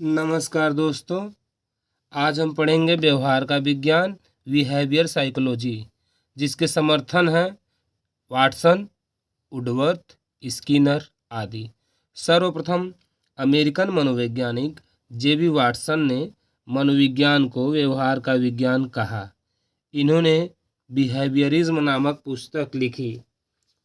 नमस्कार दोस्तों, आज हम पढ़ेंगे व्यवहार का विज्ञान बिहेवियर साइकोलॉजी, जिसके समर्थन हैं वाटसन, वुडवर्थ, स्किनर आदि। सर्वप्रथम अमेरिकन मनोवैज्ञानिक जेबी वाटसन ने मनोविज्ञान को व्यवहार का विज्ञान कहा। इन्होंने बिहेवियरिज्म नामक पुस्तक लिखी।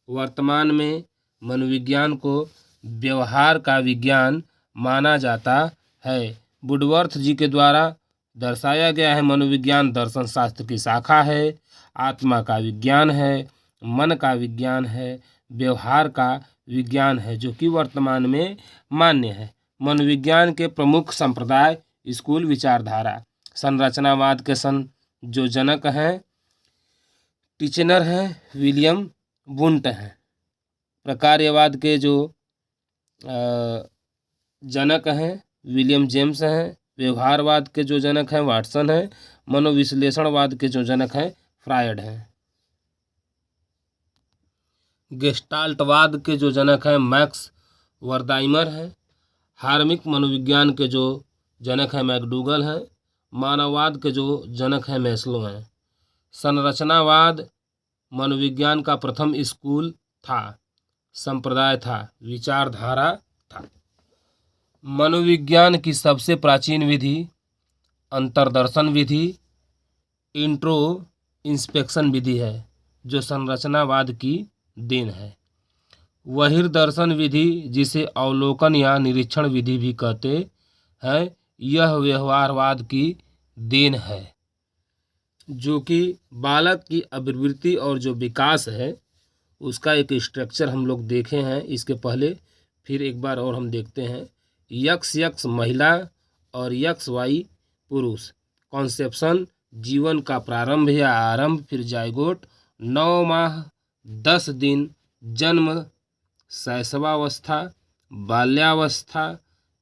वर्तमान में मनोविज्ञान को व्यवहार का विज्ञान माना जाता है। वुडवर्थ जी के द्वारा दर्शाया गया है मनोविज्ञान दर्शन शास्त्र की शाखा है, आत्मा का विज्ञान है, मन का विज्ञान है, व्यवहार का विज्ञान है, जो कि वर्तमान में मान्य है। मनोविज्ञान के प्रमुख संप्रदाय स्कूल विचारधारा संरचनावाद के जो जनक हैं टिचनर हैं, विलियम वुंट हैं। प्रकार्यवाद के जो जनक हैं विलियम जेम्स हैं। व्यवहारवाद के जो जनक हैं वाटसन हैं। मनोविश्लेषणवाद के जो जनक हैं फ्रायड हैं। गेस्टाल्टवाद के जो जनक हैं मैक्स वर्दाइमर हैं। हार्मिक मनोविज्ञान के जो जनक हैं मैकडूगल हैं। मानववाद के जो जनक हैं मैस्लो हैं। संरचनावाद मनोविज्ञान का प्रथम स्कूल था, संप्रदाय था, विचारधारा था। मनोविज्ञान की सबसे प्राचीन विधि अंतर्दर्शन विधि, इंट्रो इंस्पेक्शन विधि है, जो संरचनावाद की देन है। बहिर्दर्शन विधि, जिसे अवलोकन या निरीक्षण विधि भी कहते हैं, यह व्यवहारवाद की देन है, जो कि बालक की अभिवृत्ति और जो विकास है उसका एक स्ट्रक्चर हम लोग देखे हैं। इसके पहले फिर एक बार और हम देखते हैं। यक्स महिला और यक्स वाई पुरुष। कॉन्सेप्शन जीवन का प्रारंभ या आरंभ, फिर जायगोट 9 माह 10 दिन, जन्म, शैशवावस्था, बाल्यावस्था,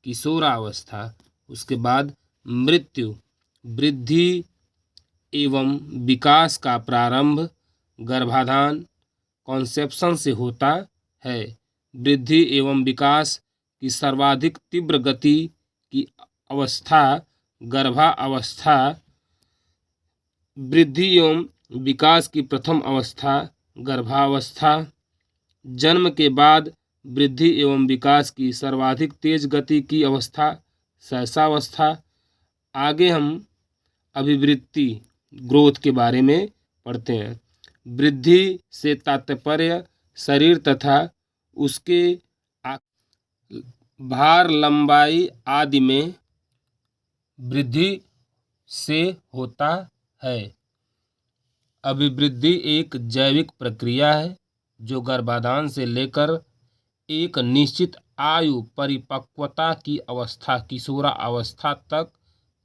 किशोरावस्था, उसके बाद मृत्यु, वृद्धि एवं विकास का प्रारंभ गर्भाधान कॉन्सेप्शन से होता है। वृद्धि एवं विकास की सर्वाधिक तीव्र गति की अवस्था गर्भावस्था, वृद्धि एवं विकास की प्रथम अवस्था गर्भावस्था, जन्म के बाद वृद्धि एवं विकास की सर्वाधिक तेज गति की अवस्था शैशवावस्था। आगे हम अभिवृत्ति ग्रोथ के बारे में पढ़ते हैं। वृद्धि से तात्पर्य शरीर तथा उसके भार, लंबाई आदि में वृद्धि से होता है। अभिवृद्धि एक जैविक प्रक्रिया है जो गर्भाधान से लेकर एक निश्चित आयु परिपक्वता की अवस्था किशोरावस्था तक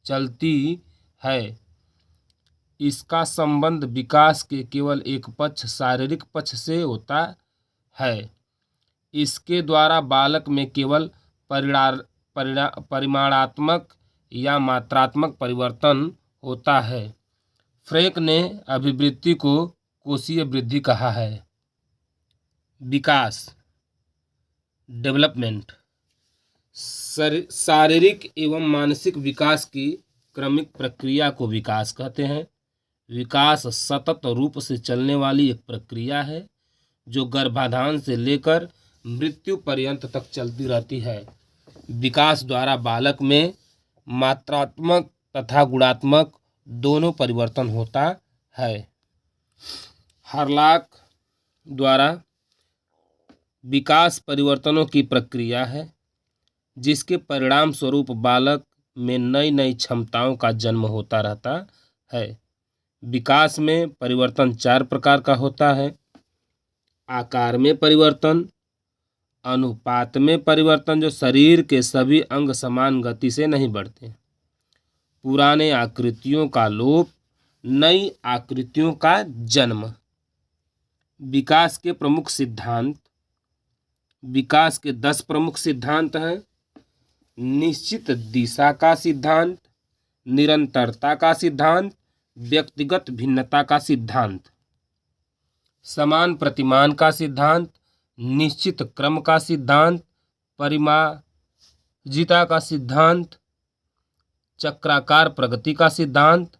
चलती है। इसका संबंध विकास के केवल एक पक्ष शारीरिक पक्ष से होता है। इसके द्वारा बालक में केवल परिमाणात्मक या मात्रात्मक परिवर्तन होता है। फ्रेक ने अभिवृत्ति को कोशीय वृद्धि कहा है। विकास डेवलपमेंट शारीरिक एवं मानसिक विकास की क्रमिक प्रक्रिया को विकास कहते हैं। विकास सतत रूप से चलने वाली एक प्रक्रिया है जो गर्भाधान से लेकर मृत्यु पर्यंत तक चलती रहती है। विकास द्वारा बालक में मात्रात्मक तथा गुणात्मक दोनों परिवर्तन होता है। हार्लॉक द्वारा विकास परिवर्तनों की प्रक्रिया है जिसके परिणाम स्वरूप बालक में नई नई क्षमताओं का जन्म होता रहता है। विकास में परिवर्तन 4 प्रकार का होता है। आकार में परिवर्तन, अनुपात में परिवर्तन, जो शरीर के सभी अंग समान गति से नहीं बढ़ते, पुराने आकृतियों का लोप, नई आकृतियों का जन्म। विकास के प्रमुख सिद्धांत। विकास के 10 प्रमुख सिद्धांत हैं। निश्चित दिशा का सिद्धांत, निरंतरता का सिद्धांत, व्यक्तिगत भिन्नता का सिद्धांत, समान प्रतिमान का सिद्धांत, निश्चित क्रम का सिद्धांत, परिमार्जिता का सिद्धांत, चक्राकार प्रगति का सिद्धांत,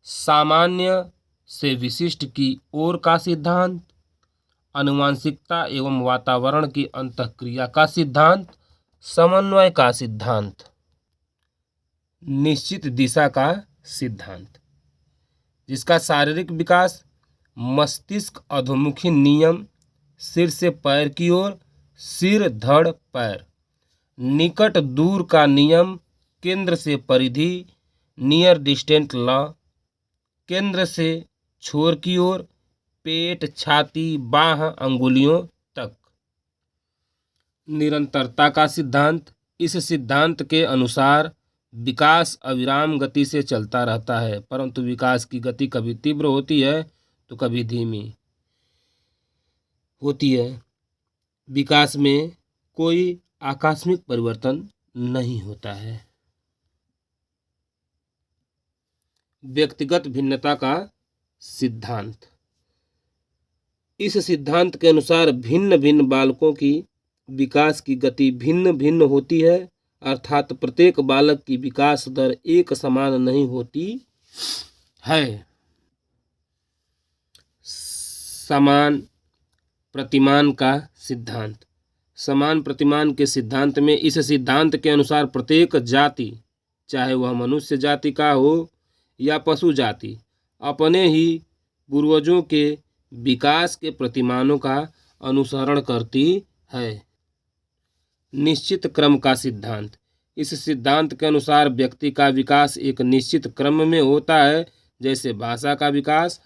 सामान्य से विशिष्ट की ओर का सिद्धांत, आनुवंशिकता एवं वातावरण की अंतःक्रिया का सिद्धांत, समन्वय का सिद्धांत, निश्चित दिशा का सिद्धांत, जिसका शारीरिक विकास मस्तिष्क अधोमुखी नियम, सिर से पैर की ओर, सिर धड़ पैर, निकट दूर का नियम, केंद्र से परिधि, नियर डिस्टेंट लॉ, केंद्र से छोर की ओर, पेट, छाती, बाह, अंगुलियों तक, निरंतरता का सिद्धांत। इस सिद्धांत के अनुसार विकास अविराम गति से चलता रहता है, परंतु विकास की गति कभी तीव्र होती है तो कभी धीमी होती है। विकास में कोई आकस्मिक परिवर्तन नहीं होता है। व्यक्तिगत भिन्नता का सिद्धांत। इस सिद्धांत के अनुसार भिन्न भिन्न बालकों की विकास की गति भिन्न भिन्न होती है, अर्थात प्रत्येक बालक की विकास दर एक समान नहीं होती है। समान प्रतिमान का सिद्धांत। समान प्रतिमान के सिद्धांत में इस सिद्धांत के अनुसार प्रत्येक जाति, चाहे वह मनुष्य जाति का हो या पशु जाति, अपने ही पूर्वजों के विकास के प्रतिमानों का अनुसरण करती है। निश्चित क्रम का सिद्धांत। इस सिद्धांत के अनुसार व्यक्ति का विकास एक निश्चित क्रम में होता है, जैसे भाषा का विकास